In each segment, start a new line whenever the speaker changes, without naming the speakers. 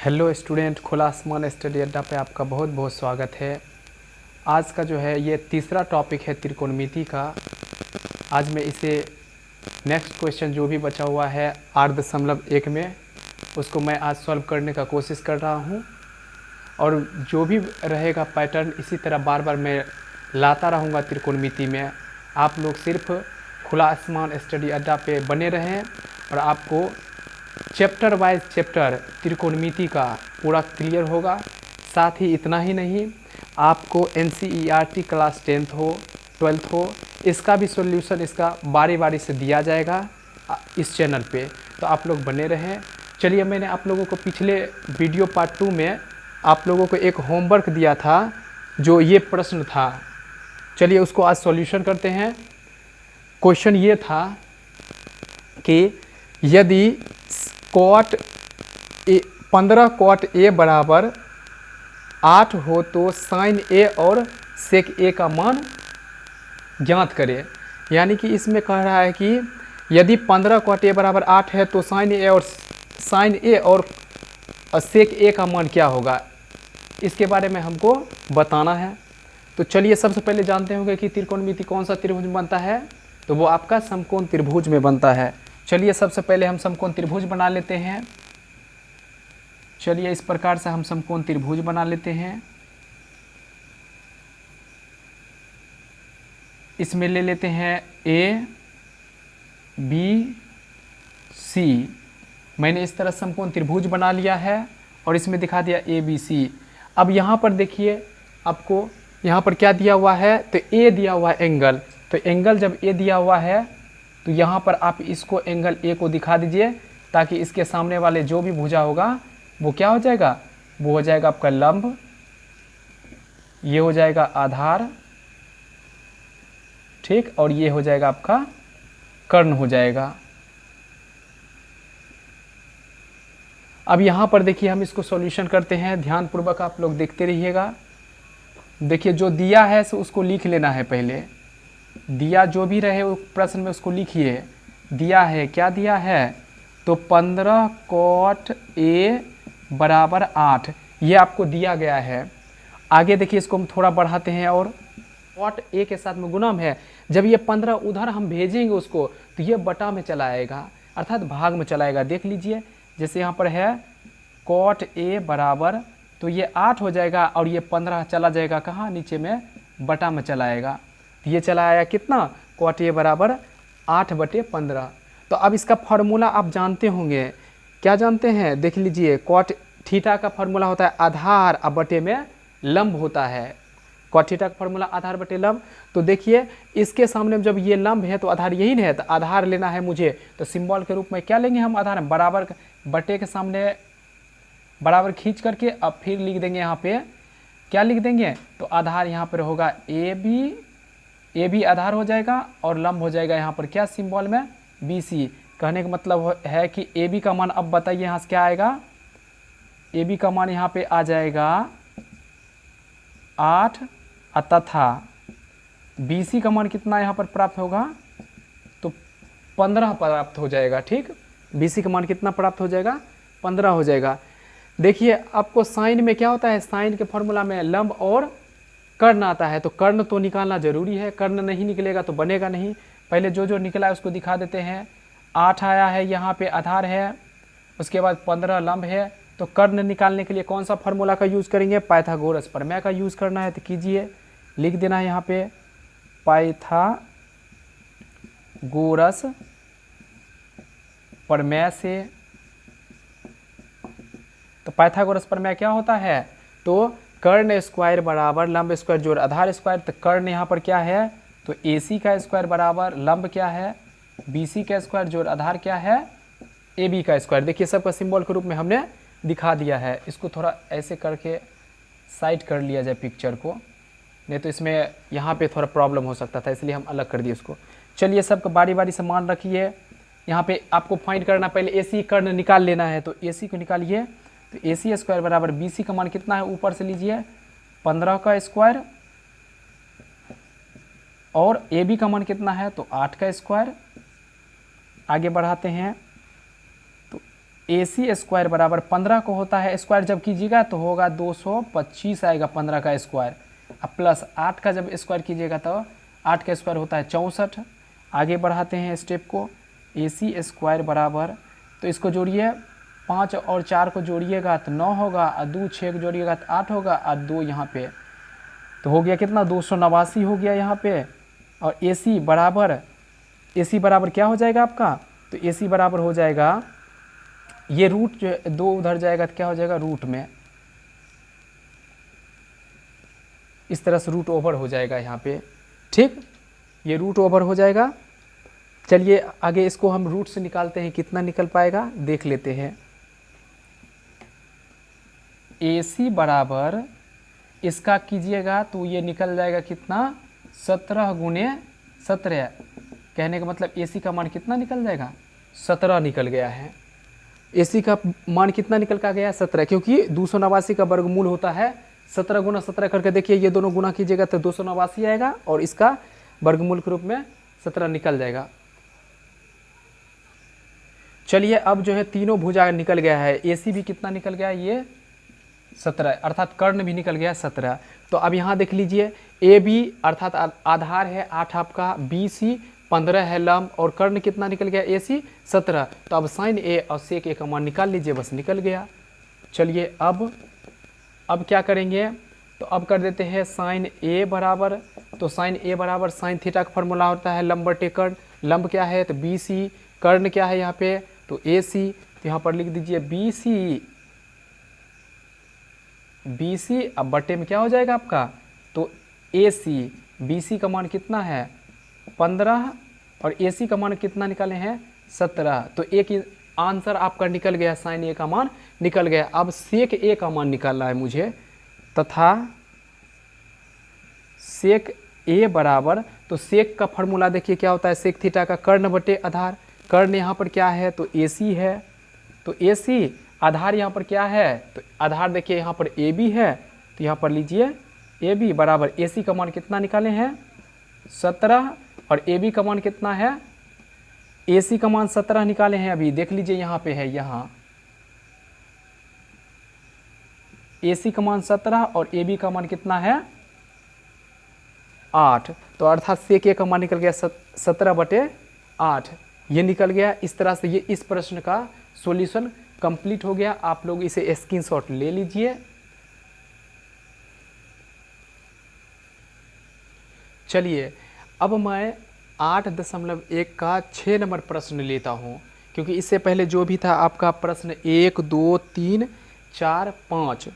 Hello student, खुला आसमान study अड्डा पे आपका बहुत बहुत स्वागत है। आज का जो है ये तीसरा टॉपिक है त्रिकोणमिति का। आज मैं इसे नेक्स्ट क्वेश्चन जो भी बचा हुआ है 8.1 में उसको मैं आज सॉल्व करने का कोशिश कर रहा हूँ। और जो भी रहेगा पैटर्न इसी तरह बार बार मैं लाता रहूँगा त्रिकोणमिति में। आप लोग सिर्फ खुला आसमान स्टडी अड्डा पे बने रहें और आपको चैप्टर वाइज चैप्टर त्रिकोणमिति का पूरा क्लियर होगा। साथ ही इतना ही नहीं, आपको NCERT क्लास 10th हो 12th हो इसका भी सॉल्यूशन इसका बारी बारी से दिया जाएगा इस चैनल पे, तो आप लोग बने रहें। चलिए, मैंने आप लोगों को पिछले वीडियो पार्ट 2 में आप लोगों को एक होमवर्क दिया था जो ये प्रश्न था। चलिए उसको आज सॉल्यूशन करते हैं। क्वेश्चन ये था कि यदि कॉट 15 कॉट ए बराबर 8 हो तो साइन ए और सेक ए का मान ज्ञात करें। यानी कि इसमें कह रहा है कि यदि 15 कॉट ए बराबर 8 है तो साइन ए और सेक ए का मान क्या होगा, इसके बारे में हमको बताना है। तो चलिए सबसे पहले जानते होंगे कि त्रिकोणमिति कौन सा त्रिभुज में बनता है, तो वो आपका समकोण त्रिभुज में बनता है। चलिए सबसे पहले हम समकोण त्रिभुज बना लेते हैं। चलिए इस प्रकार से हम समकोण त्रिभुज बना लेते हैं। इसमें ले लेते हैं ए बी सी। मैंने इस तरह समकोण त्रिभुज बना लिया है और इसमें दिखा दिया ए बी सी। अब यहाँ पर देखिए, आपको यहाँ पर क्या दिया हुआ है, तो ए दिया हुआ है एंगल। तो एंगल जब ए दिया हुआ है तो यहाँ पर आप इसको एंगल ए को दिखा दीजिए, ताकि इसके सामने वाले जो भी भुजा होगा वो क्या हो जाएगा, वो हो जाएगा आपका लंब, ये हो जाएगा आधार, ठीक, और ये हो जाएगा आपका कर्ण हो जाएगा। अब यहाँ पर देखिए हम इसको सॉल्यूशन करते हैं, ध्यानपूर्वक आप लोग देखते रहिएगा। देखिए जो दिया है सो उसको लिख लेना है। पहले दिया जो भी रहे वो प्रश्न में उसको लिखिए। दिया है, क्या दिया है, तो 15 कॉट ए बराबर 8, ये आपको दिया गया है। आगे देखिए इसको हम थोड़ा बढ़ाते हैं और कॉट ए के साथ में गुणम है। जब ये 15 उधर हम भेजेंगे उसको तो ये बटा में चला आएगा, अर्थात भाग में चला आएगा। देख लीजिए जैसे यहाँ पर है कॉट ए बराबर, तो ये 8 हो जाएगा और ये 15 चला जाएगा कहाँ, नीचे में बटा में चला आएगा। ये चला आया कितना, कॉट ए बराबर 8/15। तो अब इसका फार्मूला आप जानते होंगे, क्या जानते हैं, देख लीजिए। कॉट थीटा का फार्मूला होता है आधार और बटे में लंब होता है। कॉट थीटा का फार्मूला आधार बटे लंब। तो देखिए इसके सामने जब ये लंब है तो आधार यही है, तो आधार लेना है मुझे, तो सिंबल के रूप में क्या लेंगे हम, आधार बराबर बटे के सामने बराबर खींच करके अब फिर लिख देंगे यहाँ पे, क्या लिख देंगे, तो आधार यहाँ पर होगा ए बी आधार हो जाएगा और लंब हो जाएगा यहाँ पर क्या सिंबल में, बी सी। कहने का मतलब है कि ए बी का मान, अब बताइए यहाँ से क्या आएगा, ए बी का मान यहाँ पे आ जाएगा 8 तथा बी सी का मान कितना यहाँ पर प्राप्त होगा, तो 15 प्राप्त हो जाएगा। ठीक, बी सी का मान कितना प्राप्त हो जाएगा, 15 हो जाएगा। देखिए आपको साइन में क्या होता है, साइन के फॉर्मूला में लंब और कर्ण आता है, तो कर्ण तो निकालना जरूरी है। कर्ण नहीं निकलेगा तो बनेगा नहीं। पहले जो जो निकला है उसको दिखा देते हैं। 8 आया है, यहाँ पे आधार है, उसके बाद 15 लंब है। तो कर्ण निकालने के लिए कौन सा फार्मूला का यूज़ करेंगे, पाइथागोरस प्रमेय का यूज़ करना है। तो कीजिए, लिख देना है यहाँ पे पाइथागोरस प्रमेय से। तो पाइथागोरस प्रमेय क्या होता है, तो कर्ण स्क्वायर बराबर लंब स्क्वायर जोड़ आधार स्क्वायर। तो कर्ण यहाँ पर क्या है, तो AC का स्क्वायर बराबर लंब क्या है, BC का स्क्वायर जोड़ आधार क्या है, AB का स्क्वायर। देखिए सबका सिंबल के रूप में हमने दिखा दिया है। इसको थोड़ा ऐसे करके साइड कर लिया जाए पिक्चर को, नहीं तो इसमें यहाँ पे थोड़ा प्रॉब्लम हो सकता था, इसलिए हम अलग कर दिए उसको। चलिए सबका बारी बारी से मान रखिए। यहाँ पे आपको फाइंड करना, पहले AC कर्ण निकाल लेना है, तो AC को निकालिए। तो AC स्क्वायर बराबर BC का मान कितना है, ऊपर से लीजिए 15 का स्क्वायर, और AB का मान कितना है, तो 8 का स्क्वायर। आगे बढ़ाते हैं, तो AC स्क्वायर बराबर 15 को होता है स्क्वायर जब कीजिएगा तो होगा 225 आएगा 15 का स्क्वायर। अब प्लस 8 का जब स्क्वायर कीजिएगा तो 8 का स्क्वायर होता है 64। आगे बढ़ाते हैं स्टेप को, AC स्क्वायर बराबर, तो इसको जोड़िए 5 और 4 को जोड़िएगा तो 9 होगा, और 2 6 को जोड़िएगा तो 8 होगा, और 2 यहाँ पे तो हो गया कितना 289 हो गया यहाँ पे। और AC बराबर क्या हो जाएगा आपका, तो AC बराबर हो जाएगा, ये रूट जो 2 उधर जाएगा तो क्या हो जाएगा रूट में, इस तरह से रूट ओवर हो जाएगा यहाँ पे, ठीक, ये रूट ओवर हो जाएगा। चलिए आगे इसको हम रूट से निकालते हैं, कितना निकल पाएगा देख लेते हैं। AC बराबर इसका कीजिएगा तो ये निकल जाएगा कितना 17 गुने 17, कहने का मतलब AC का मान कितना निकल जाएगा 17 निकल गया है। AC का मान कितना निकल का गया 17, क्योंकि 289 का वर्गमूल होता है 17 गुना 17 करके देखिए, ये दोनों गुना कीजिएगा तो 289 आएगा और इसका वर्गमूल के रूप में 17 निकल जाएगा। चलिए अब जो है तीनों भुजा निकल गया है, AC भी कितना निकल गया ये 17, अर्थात कर्ण भी निकल गया 17। तो अब यहाँ देख लीजिए AB अर्थात आधार है 8 आपका, BC 15 है लंब, और कर्ण कितना निकल गया AC 17। तो अब साइन A और सेक A का मान निकाल लीजिए, बस निकल गया। चलिए अब क्या करेंगे, तो अब कर देते हैं साइन A बराबर, तो साइन A बराबर साइन थीटा का फॉर्मूला होता है लंब बटे कर्ण, लंब क्या है तो BC, कर्ण क्या है यहाँ पे तो AC, तो यहाँ पर लिख दीजिए BC, अब बटे में क्या हो जाएगा आपका तो AC, BC का मान कितना है 15 और AC का मान कितना निकाले हैं 17, तो एक आंसर आपका निकल गया, साइन A का मान निकल गया। अब सेक A का मान निकालना है मुझे, तथा सेक A बराबर, तो सेक का फॉर्मूला देखिए क्या होता है, सेक थीटा का कर्ण बटे आधार, कर्ण यहाँ पर क्या है तो AC है, तो AC, आधार यहाँ पर क्या है तो आधार देखिए यहाँ पर AB है, तो यहाँ पर लीजिए AB बराबर AC का मान कितना निकाले हैं 17, और AB का मान कितना है, AC का मान 17 निकाले हैं, अभी देख लीजिए यहाँ पे है, यहाँ AC का मान 17 और AB का मान कितना है 8, तो अर्थात सेक A का मान निकल गया 17/8, ये निकल गया। इस तरह से ये इस प्रश्न का सॉल्यूशन कंप्लीट हो गया। आप लोग इसे स्क्रीनशॉट ले लीजिए। चलिए अब मैं 8.1 का 6 नंबर प्रश्न लेता हूँ, क्योंकि इससे पहले जो भी था आपका प्रश्न 1 2 3 4 5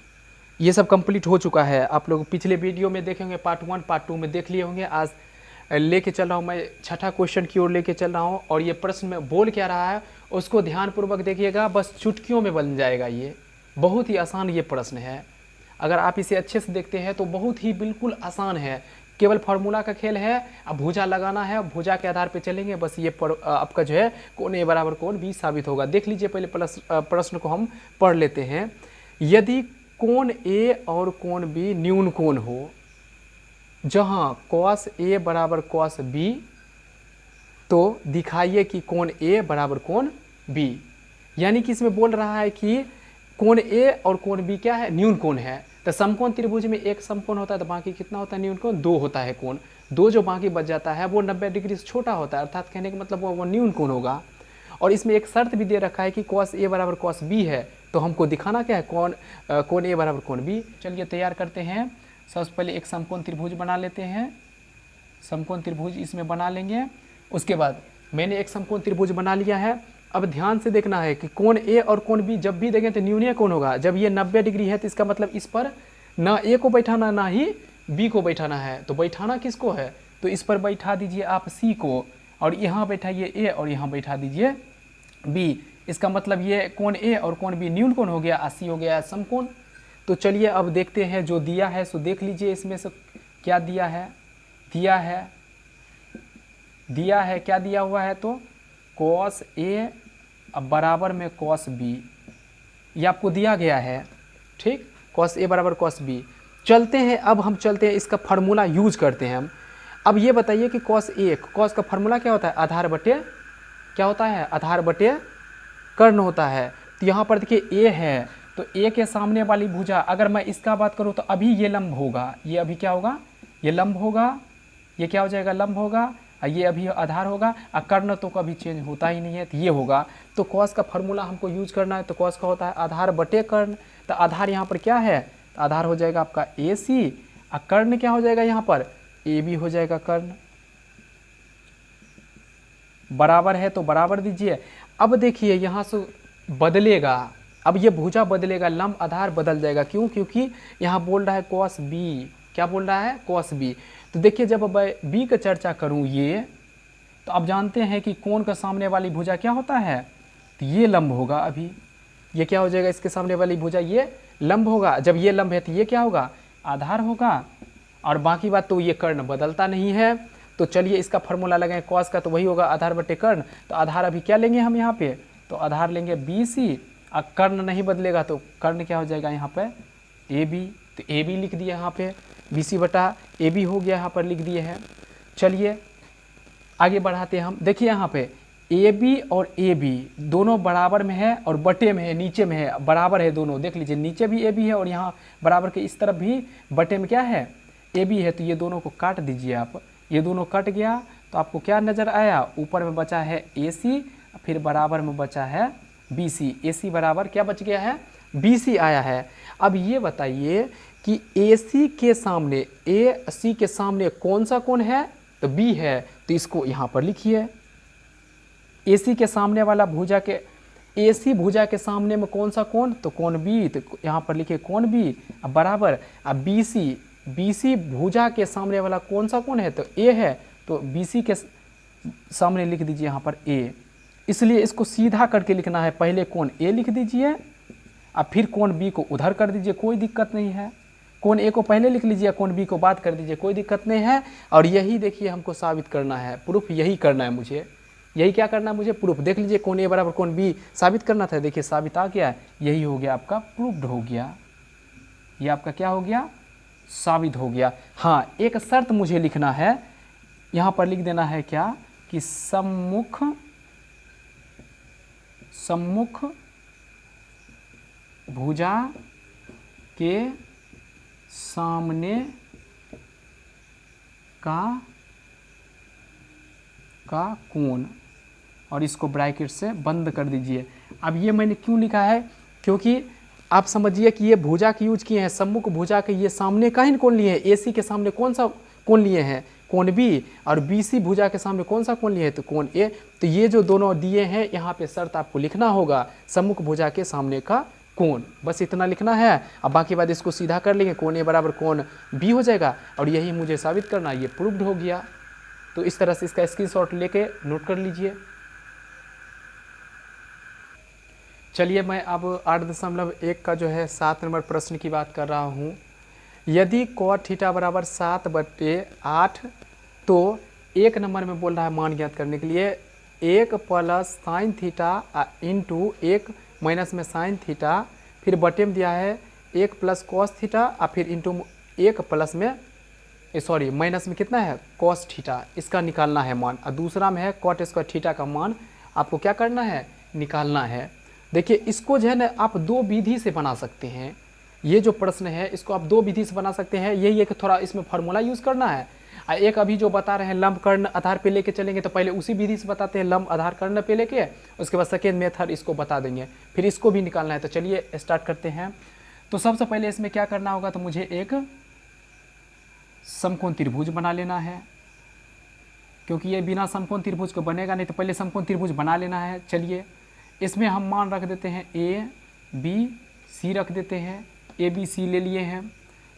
ये सब कंप्लीट हो चुका है। आप लोग पिछले वीडियो में देखे होंगे, पार्ट 1 पार्ट 2 में देख लिए होंगे। आज लेके चल रहा हूँ मैं छठा क्वेश्चन की ओर लेके चल रहा हूँ, और ये प्रश्न में बोल क्या रहा है उसको ध्यानपूर्वक देखिएगा, बस चुटकियों में बन जाएगा। ये बहुत ही आसान ये प्रश्न है, अगर आप इसे अच्छे से देखते हैं तो बहुत ही बिल्कुल आसान है, केवल फार्मूला का खेल है। अब भुजा लगाना है, भुजा के आधार पे चलेंगे, बस ये आपका जो है कोण A बराबर कोण B साबित होगा। देख लीजिए पहले प्रश्न को हम पढ़ लेते हैं। यदि कोण A और कोण B न्यून कोण हो, जहाँ cos A बराबर cos B, तो दिखाइए कि कोण A बराबर कोण B। यानी कि इसमें बोल रहा है कि कोण A और कोण B क्या है, न्यून कोण है। तो समकोण त्रिभुज में एक समकोण होता है तो बाकी कितना होता है न्यून कोण, 2 होता है कोण। 2 जो बाकी बच जाता है वो 90 डिग्री से छोटा होता है, अर्थात कहने का मतलब वो न्यून कोण होगा। और इसमें एक शर्त भी दे रखा है कि cos A बराबर cos B है, तो हमको दिखाना क्या है कोण A बराबर कोण B। चलिए तैयार करते हैं। सबसे पहले एक समकोण त्रिभुज बना लेते हैं, समकोण त्रिभुज इसमें बना लेंगे। उसके बाद मैंने एक समकोण त्रिभुज बना लिया है। अब ध्यान से देखना है कि कोण A और कोण B जब भी देखें तो न्यूनीय कोण होगा। जब ये 90 डिग्री है तो इसका मतलब इस पर ना A को बैठाना ना ही B को बैठाना है। तो बैठाना किसको है, तो इस पर बैठा दीजिए आप C को, और यहाँ बैठाइए A और यहाँ बैठा दीजिए B। इसका मतलब ये कोण A और कोण B न्यून कोण हो गया, C हो गया समकोण। तो चलिए अब देखते हैं जो दिया है सो देख लीजिए, इसमें से क्या दिया है, दिया है क्या दिया हुआ है, तो cos A अब बराबर में cos B, ये आपको दिया गया है, ठीक, cos A बराबर cos B। चलते हैं, अब हम चलते हैं इसका फार्मूला यूज करते हैं हम। अब ये बताइए कि cos A, cos का फार्मूला क्या होता है, आधार बटे क्या होता है, आधार बटे कर्ण होता है।
तो यहाँ पर देखिए ए है, तो ए के सामने वाली भुजा, अगर मैं इसका बात करूँ तो अभी ये लंब होगा, ये अभी क्या होगा, ये लंब होगा, ये क्या हो जाएगा, लंब होगा, और ये अभी आधार होगा, और कर्ण तो कभी चेंज होता ही नहीं है, तो ये होगा। तो कॉस का फॉर्मूला हमको यूज करना है, तो कॉस का होता है आधार बटे कर्ण। तो आधार यहाँ पर क्या है, तो आधार हो जाएगा आपका ए सी, और कर्ण क्या हो जाएगा यहाँ पर, ए बी हो जाएगा कर्ण। बराबर है तो बराबर दीजिए। अब देखिए यहाँ से बदलेगा, अब ये भुजा बदलेगा, लंब आधार बदल जाएगा। क्यों, क्योंकि यहाँ बोल रहा है कॉस बी, क्या बोल रहा है, कॉस बी। तो देखिए जब मैं बी का चर्चा करूँ ये, तो आप जानते हैं कि कोण का सामने वाली भुजा क्या होता है, तो ये लंब होगा। अभी ये क्या हो जाएगा, इसके सामने वाली भुजा ये लंब होगा। जब ये लंब है तो ये क्या होगा, आधार होगा। और बाकी बात तो ये कर्ण बदलता नहीं है। तो चलिए इसका फॉर्मूला लगाएं कॉस का, तो वही होगा आधार बटे कर्ण। तो आधार अभी क्या लेंगे हम यहाँ पे, तो आधार लेंगे बी सी, और कर्ण नहीं बदलेगा तो कर्ण क्या हो जाएगा यहाँ पे, ए बी। तो ए बी लिख दिया यहाँ पे, बी सी बटा ए बी हो गया, यहाँ पर लिख दिए हैं। चलिए आगे बढ़ाते हैं हम। देखिए यहाँ पे ए बी और ए बी दोनों बराबर में है और बटे में है, नीचे में है, बराबर है दोनों। देख लीजिए नीचे भी ए बी है और यहाँ बराबर के इस तरफ भी बटे में क्या है, ए बी है। तो ये दोनों को काट दीजिए आप, ये दोनों कट गया तो आपको क्या नज़र आया, ऊपर में बचा है ए सी, फिर बराबर में बचा है बी सी। ए सी बराबर क्या बच गया है, बी सी आया है। अब ये बताइए कि ए सी के सामने, ए सी के सामने कौन सा कोण है, तो बी है। तो इसको यहाँ पर लिखिए, ए सी के सामने वाला भुजा के, ए सी भुजा के सामने में कौन सा कोण, तो कोण बी। तो यहाँ पर लिखिए कोण बी, अब बराबर अब बी सी, बी सी भुजा के सामने वाला कौन सा कोण है, तो ए है। तो बी सी के सामने लिख दीजिए यहाँ पर ए, इसलिए इसको सीधा करके लिखना है। पहले कोण ए लिख दीजिए, अब फिर कोण बी को उधर कर दीजिए, कोई दिक्कत नहीं है। कोण ए को पहले लिख लीजिए, कोण बी को बाद कर दीजिए, कोई दिक्कत नहीं है। और यही देखिए हमको साबित करना है, प्रूफ यही करना है मुझे। यही क्या करना है मुझे, प्रूफ। देख लीजिए कोण ए बराबर कोण बी साबित करना था, देखिए साबित आ गया, यही हो गया आपका प्रूफ्ड हो गया। ये आपका क्या हो गया, साबित हो गया। हाँ एक शर्त मुझे लिखना है, यहाँ पर लिख देना है क्या, कि सम्मुख भुजा के सामने का कोण, और इसको ब्रैकेट से बंद कर दीजिए। अब ये मैंने क्यों लिखा है, क्योंकि आप समझिए कि ये भुजा की यूज किए हैं, सम्मुख भुजा के ये सामने का ही कोण लिए हैं। एसी के सामने कौन सा कोण लिए हैं, कोण बी, और बीसी भुजा के सामने कौन सा कोण लिए हैं, तो कोण ए। तो ये जो दोनों दिए हैं यहाँ पे शर्त आपको लिखना होगा, सम्मुख भुजा के सामने का कोण, बस इतना लिखना है। अब बाकी बात इसको सीधा कर लेंगे, कोण ए बराबर कोण बी हो जाएगा, और यही मुझे साबित करना, ये प्रूव्ड हो गया। तो इस तरह से इसका स्क्रीनशॉट लेके नोट कर लीजिए। चलिए मैं अब 8.1 का जो है 7 नंबर प्रश्न की बात कर रहा हूँ। यदि cot थीटा बराबर 7/8, तो 1 नंबर में बोल रहा है मान ज्ञात करने के लिए 1 plus sine theta into 1 minus में साइन थीटा, फिर बटे में दिया है 1 प्लस कॉस थीटा, और फिर इंटू 1 प्लस में माइनस में कितना है, कॉस थीटा, इसका निकालना है मान। और दूसरा में है कॉट स्क्वायर थीटा का मान आपको क्या करना है, निकालना है। देखिए इसको जो है ना आप दो विधि से बना सकते हैं। ये जो प्रश्न है इसको आप दो विधि से बना सकते हैं। यही एक थोड़ा इसमें फार्मूला यूज़ करना है। एक अभी जो बता रहे हैं लंब कर्ण आधार पे लेके चलेंगे, तो पहले उसी विधि से बताते हैं लंब आधार कर्ण पे लेके, उसके बाद सेकेंड मेथड इसको बता देंगे, फिर इसको भी निकालना है। तो चलिए स्टार्ट करते हैं। तो सबसे पहले इसमें क्या करना होगा, तो मुझे एक समकोण त्रिभुज बना लेना है, क्योंकि ये बिना समकोण त्रिभुज को बनेगा नहीं, तो पहले समकोण त्रिभुज बना लेना है। चलिए इसमें हम मान रख देते हैं ए बी सी रख देते हैं, ए बी सी ले लिए हैं।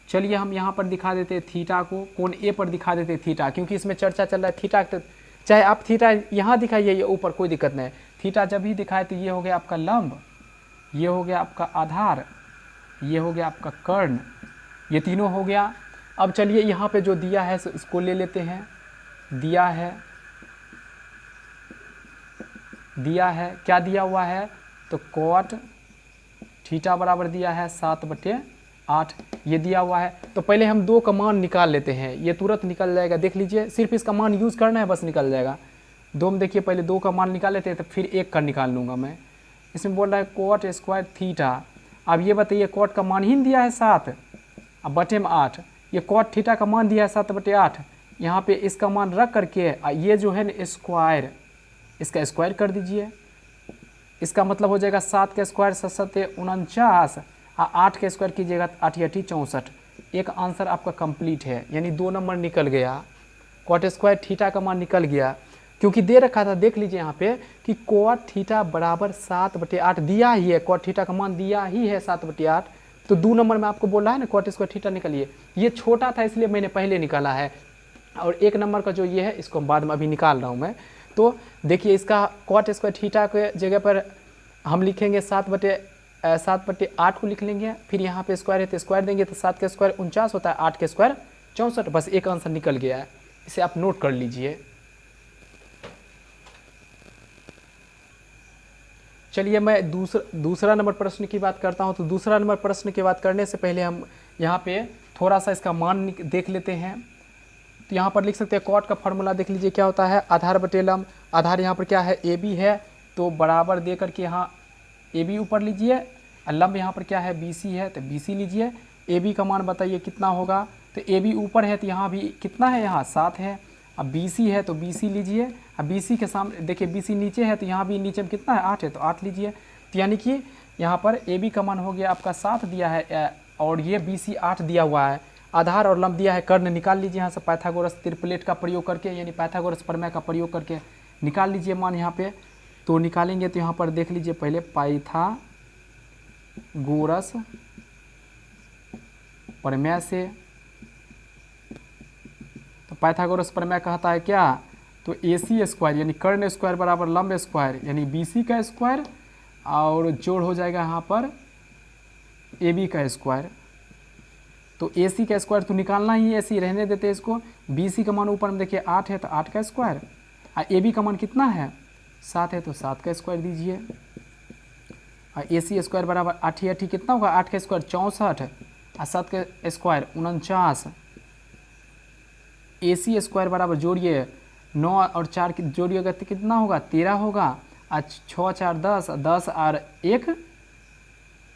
चलिए हम यहाँ पर दिखा देते हैं थीटा को, कोण ए पर दिखा देते हैं थीटा, क्योंकि इसमें चर्चा चल रहा है थीटा। तो चाहे आप थीटा यहाँ दिखाइए या ऊपर, कोई दिक्कत नहीं। थीटा जब भी दिखाए तो ये हो गया आपका लंब, ये हो गया आपका आधार, ये हो गया आपका कर्ण, ये तीनों हो गया। अब चलिए यहाँ पे जो दिया है इसको ले लेते हैं। दिया है क्या दिया हुआ है, तो कॉट थीटा बराबर दिया है 7/8, ये दिया हुआ है। तो पहले हम 2 का मान निकाल लेते हैं, ये तुरंत निकल जाएगा। देख लीजिए सिर्फ इसका मान यूज़ करना है, बस निकल जाएगा। 2 में देखिए पहले 2 का मान निकाल लेते हैं, तो फिर 1 का निकाल लूँगा मैं। इसमें बोल रहा है कॉट स्क्वायर थीटा। अब ये बताइए कॉट का मान ही दिया है 7, अब बटे में 8, ये कॉट थीटा का मान दिया है 7/8, यहाँ पे इसका मान रख करके ये जो है ना स्क्वायर, इसका स्क्वायर कर दीजिए। इसका मतलब हो जाएगा 7 का स्क्वायर 7 7 49, 8 का स्क्वायर कीजिएगा 8 8 64। एक आंसर आपका कंप्लीट है, यानी 2 नंबर निकल गया। कॉट स्क्वायर थीटा का मान निकल गया, क्योंकि दे रखा था, देख लीजिए यहाँ पे कि कॉट थीटा बराबर 7/8 दिया ही है, कॉट थीटा का मान दिया ही है 7/8, तो 2 नंबर में आपको बोला है ना कॉट स्क्वायर थीटा निकालिए। ये छोटा था इसलिए मैंने पहले निकाला है, और 1 नंबर का जो ये है इसको बाद में अभी निकाल रहा हूँ मैं। तो देखिए इसका कॉट स्क्वायर थीटा के जगह पर हम लिखेंगे 7/8 को लिख लेंगे, फिर यहाँ पे स्क्वायर है तो स्क्वायर देंगे, तो 7 का स्क्वायर 49 होता है, 8 का स्क्वायर 64। बस एक आंसर निकल गया है, इसे आप नोट कर लीजिए। चलिए मैं दूसरा नंबर प्रश्न की बात करता हूँ। तो दूसरा नंबर प्रश्न की बात करने से पहले हम यहाँ पे थोड़ा सा इसका मान देख लेते हैं। तो यहाँ पर लिख सकते हैं कॉट का फार्मूला देख लीजिए क्या होता है, आधार बटे लंब। आधार यहाँ पर क्या है ए बी है, तो बराबर दे करके यहाँ ए बी ऊपर लीजिए, और लंब यहाँ पर क्या है बी सी है, तो बी सी लीजिए। ए बी का मान बताइए कितना होगा, तो ए बी ऊपर है तो यहाँ भी कितना है, यहाँ 7 है। अब बी सी है तो बी सी लीजिए, अब बी सी के सामने देखिए बी सी नीचे है तो यहाँ भी नीचे में कितना है 8 है, तो 8 लीजिए। तो यानी कि यहाँ पर ए बी का मान हो गया आपका 7 दिया है, और ये बी सी 8 दिया हुआ है। आधार और लंब दिया है, कर्ण निकाल लीजिए यहाँ से पाइथागोरस त्रिप्लेट का प्रयोग करके, यानी पाइथागोरस प्रमेय का प्रयोग करके निकाल लीजिए मान यहाँ पे। तो निकालेंगे तो यहाँ पर देख लीजिए पहले पाइथागोरस प्रमेय से, तो पाइथागोरस प्रमेय कहता है क्या, तो ए सी स्क्वायर यानी कर्ण स्क्वायर बराबर लंब स्क्वायर यानी बी सी का स्क्वायर, और जोड़ हो जाएगा यहाँ पर ए बी का स्क्वायर। तो ए सी का स्क्वायर तो निकालना ही है, ए सी रहने देते हैं इसको। बी सी का मान ऊपर में देखिए 8 है तो 8 का स्क्वायर, और ए बी का मान कितना है 7 है तो 7 का स्क्वायर दीजिए। और ए सी स्क्वायर बराबर 8 8 कितना होगा, 8 का स्क्वायर 64, और 7 का स्क्वायर 49। ए सी स्क्वायर बराबर जोड़िए 9 और 4 की जोड़िएगा तो कितना होगा 13 होगा, और 6 4 10, 10 और 1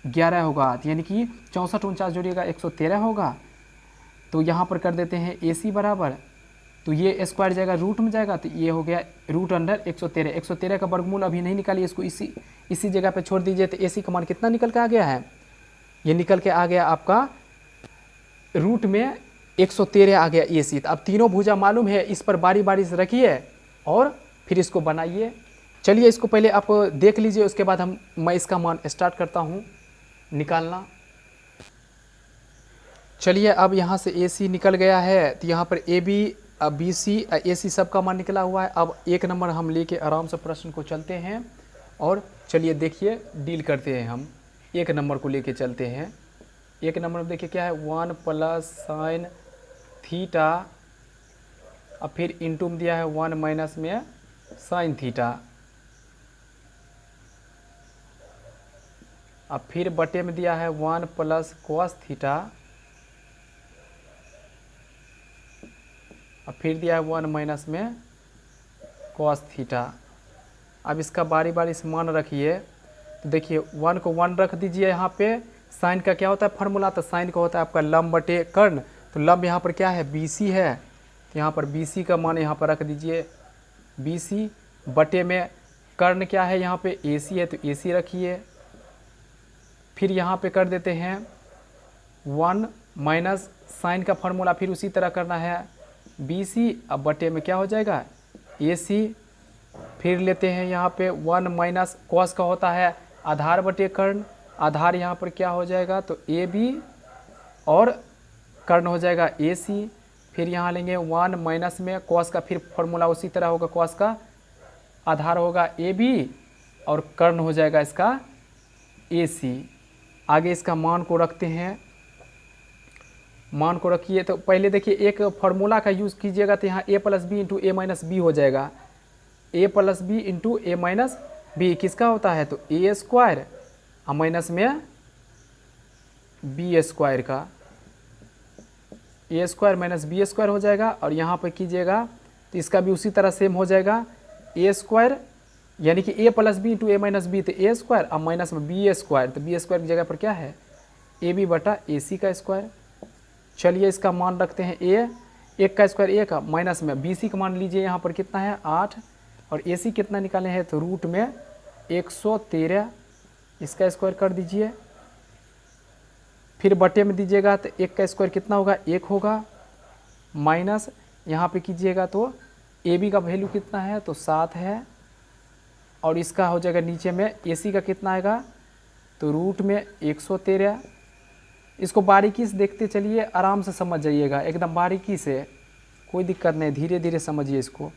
11 होगा, यानी कि 64 49 जोड़िएगा 113 होगा। तो यहाँ पर कर देते हैं ए सी बराबर, तो ये स्क्वायर जाएगा रूट में जाएगा, तो ये हो गया रूट अंडर 113। 113 का वर्गमूल अभी नहीं निकालिए, इसको इसी जगह पे छोड़ दीजिए। तो ए सी का मान कितना निकल के आ गया है, ये निकल के आ गया आपका रूट में 113 आ गया ए सी। तो अब तीनों भुजा मालूम है, इस पर बारी बारी से रखिए और फिर इसको बनाइए। चलिए इसको पहले आप देख लीजिए, उसके बाद मैं इसका मान स्टार्ट करता हूँ निकालना। चलिए अब यहाँ से ए सी निकल गया है, तो यहाँ पर ए बी बी सी ए सी सबका मान निकला हुआ है। अब 1 नंबर हम लेके आराम से प्रश्न को चलते हैं, और चलिए देखिए डील करते हैं हम। 1 नंबर को लेके चलते हैं। 1 नंबर में देखिए क्या है 1 प्लस साइन थीटा, अब फिर इंटू में दिया है 1 माइनस में साइन थीटा, अब फिर बटे में दिया है 1 प्लस कॉस थीटा, अब फिर दिया है 1 माइनस में कॉस थीटा। अब इसका बारी बारी से मान रखिए। तो देखिए 1 को 1 रख दीजिए यहाँ पे। साइन का क्या होता है फार्मूला, तो साइन का होता है आपका लंब बटे कर्ण। तो लंब यहाँ पर क्या है बी सी है, तो यहाँ पर बी सी का मान यहाँ पर रख दीजिए बी सी, बटे में कर्ण क्या है यहाँ पे ए सी है, तो ए सी रखिए। फिर यहाँ पे कर देते हैं 1 माइनस साइन का फार्मूला फिर उसी तरह करना है बी सी, अब बटे में क्या हो जाएगा ए सी। फिर लेते हैं यहाँ पे 1 माइनस कॉस का होता है आधार बटे कर्ण, आधार यहाँ पर क्या हो जाएगा तो ए बी, और कर्ण हो जाएगा ए सी। फिर यहाँ लेंगे 1 माइनस में कॉस का फिर फार्मूला उसी तरह होगा, कॉस का आधार होगा ए बी और कर्ण हो जाएगा इसका ए सी। आगे इसका मान को रखते हैं, मान को रखिए। तो पहले देखिए एक फार्मूला का यूज़ कीजिएगा, तो यहाँ ए plus B into A minus B हो जाएगा। ए plus B into A minus B किसका होता है तो ए स्क्वायर और माइनस में बी स्क्वायर का, ए स्क्वायर माइनस बी स्क्वायर हो जाएगा। और यहाँ पर कीजिएगा तो इसका भी उसी तरह सेम हो जाएगा, ए स्क्वायर यानी कि a plus B into A minus B, तो ए स्क्वायर, अब माइनस में बी स्क्वायर, तो बी स्क्वायर की जगह पर क्या है ए बी बटा ए सी का स्क्वायर। चलिए इसका मान रखते हैं ए, एक का स्क्वायर एक, माइनस में बी सी का मान लीजिए यहाँ पर कितना है 8, और ए सी कितना निकाले हैं तो रूट में 113, इसका स्क्वायर कर दीजिए, फिर बटे में दीजिएगा तो एक का स्क्वायर कितना होगा 1 होगा, माइनस यहाँ पे कीजिएगा तो ए बी का वैल्यू कितना है तो 7 है, और इसका हो जाएगा नीचे में ए सी का कितना आएगा तो रूट में 113। इसको बारीकी से देखते चलिए, आराम से समझ जाइएगा, एकदम बारीकी से, कोई दिक्कत नहीं, धीरे धीरे समझिए इसको।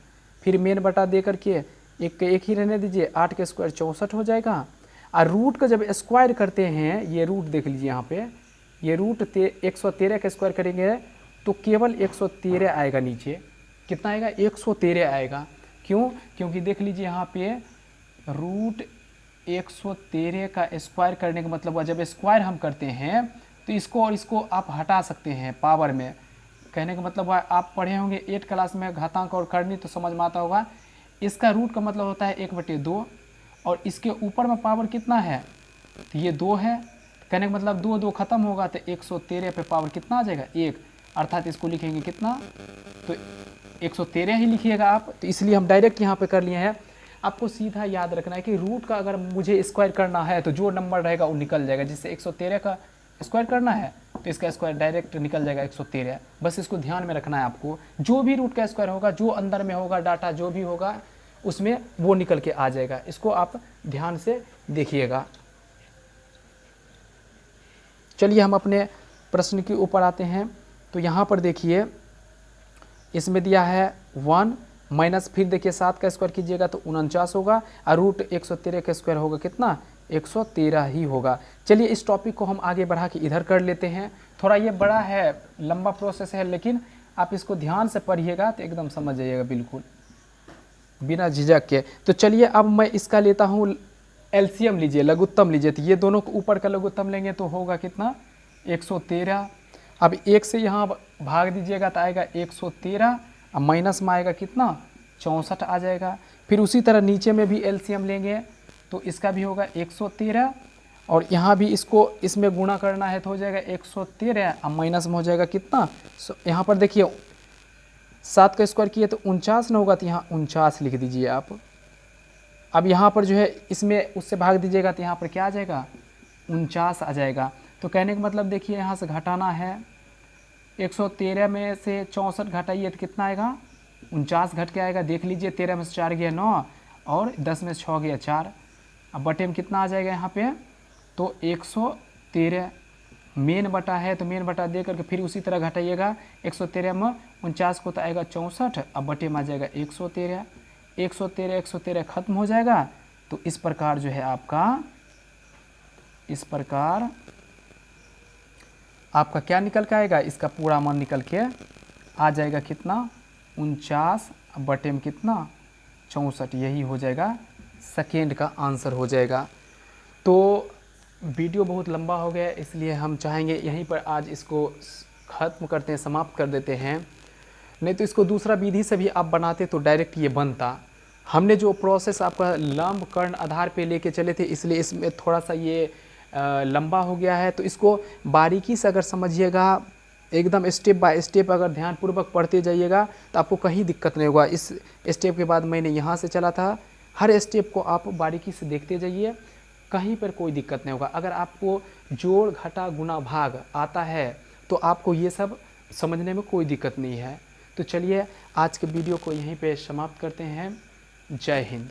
फिर मेन बटा दे करके एक ही रहने दीजिए, 8 के स्क्वायर 64 हो जाएगा। और रूट का जब स्क्वायर करते हैं, ये रूट देख लीजिए यहाँ पे, ये रूट 113 का स्क्वायर करेंगे तो केवल 113 आएगा, नीचे कितना आएगा 113 आएगा। क्यों? क्योंकि देख लीजिए यहाँ पे रूट 113 का स्क्वायर करने का मतलब जब स्क्वायर हम करते हैं तो इसको और इसको आप हटा सकते हैं पावर में। कहने का मतलब आप पढ़े होंगे 8 क्लास में घातांक और करनी, तो समझ में आता होगा। इसका रूट का मतलब होता है 1/2, और इसके ऊपर में पावर कितना है तो ये 2 है। कहने का मतलब 2 2 खत्म होगा तो 113 पे पावर कितना आ जाएगा 1, अर्थात इसको लिखेंगे कितना तो 113 ही लिखिएगा आप। तो इसलिए हम डायरेक्ट यहाँ पे कर लिए हैं। आपको सीधा याद रखना है कि रूट का अगर मुझे स्क्वायर करना है तो जो नंबर रहेगा वो निकल जाएगा। जिससे 113 का स्क्वायर करना है तो इसका स्क्वायर डायरेक्ट निकल जाएगा 113। बस इसको ध्यान में रखना है आपको। जो भी रूट का स्क्वायर होगा, जो अंदर में होगा डाटा, जो भी होगा उसमें वो निकल के आ जाएगा। इसको आप ध्यान से देखिएगा। चलिए हम अपने प्रश्न के ऊपर आते हैं। तो यहाँ पर देखिए, इसमें दिया है 1 माइनस, फिर देखिए 7 का स्क्वायर कीजिएगा तो 49 होगा, और रूट 113 का स्क्वायर होगा कितना 113 ही होगा। चलिए इस टॉपिक को हम आगे बढ़ा के इधर कर लेते हैं। थोड़ा ये बड़ा है, लंबा प्रोसेस है, लेकिन आप इसको ध्यान से पढ़िएगा तो एकदम समझ जाइएगा बिल्कुल बिना झिझक के। तो चलिए अब मैं इसका लेता हूँ एलसीएम, लीजिए लघुत्तम लीजिए। तो ये दोनों को ऊपर का लघुत्तम लेंगे तो होगा कितना 113। अब 1 से यहाँ भाग दीजिएगा तो आएगा 113, अब माइनस में आएगा कितना 64 आ जाएगा। फिर उसी तरह नीचे में भी एलसीएम लेंगे तो इसका भी होगा 113, और यहाँ भी इसको इसमें गुणा करना है तो हो जाएगा 113, अब माइनस में हो जाएगा कितना। यहाँ पर देखिए 7 का स्क्वायर किए तो 49 न होगा, तो यहाँ 49 लिख दीजिए आप। अब यहाँ पर जो है इसमें उससे भाग दीजिएगा तो यहाँ पर क्या आ जाएगा 49 आ जाएगा। तो कहने का मतलब देखिए यहाँ से घटाना है, 113 में से 64 घटाइए तो कितना आएगा 49 घट के आएगा। देख लीजिए 13 में से 4 गया 9, और 10 में से 6 गया 4। अब बटे में कितना आ जाएगा यहाँ पे तो 113, मेन बटा है तो मेन बटा दे करके फिर उसी तरह घटाइएगा। 113 में 49 को तो आएगा 64, अब बटे में आ जाएगा 113। 113 खत्म हो जाएगा। तो इस प्रकार जो है आपका, इस प्रकार आपका क्या निकल के आएगा, इसका पूरा मान निकल के आ जाएगा कितना 49, बटे में कितना 64। यही हो जाएगा सेकेंड का आंसर हो जाएगा। तो वीडियो बहुत लंबा हो गया, इसलिए हम चाहेंगे यहीं पर आज इसको ख़त्म करते हैं, समाप्त कर देते हैं। नहीं तो इसको दूसरा विधि से भी आप बनाते तो डायरेक्ट ये बनता। हमने जो प्रोसेस आपका लंब कर्ण आधार पे लेके चले थे, इसलिए इसमें थोड़ा सा ये लंबा हो गया है। तो इसको बारीकी से अगर समझिएगा, एकदम स्टेप बाय स्टेप अगर ध्यानपूर्वक पढ़ते जाइएगा तो आपको कहीं दिक्कत नहीं होगा। इस स्टेप के बाद मैंने यहाँ से चला था, हर स्टेप को आप बारीकी से देखते जाइए, कहीं पर कोई दिक्कत नहीं होगा। अगर आपको जोड़ घटा गुना भाग आता है तो आपको ये सब समझने में कोई दिक्कत नहीं है। तो चलिए आज के वीडियो को यहीं पे समाप्त करते हैं। जय हिंद।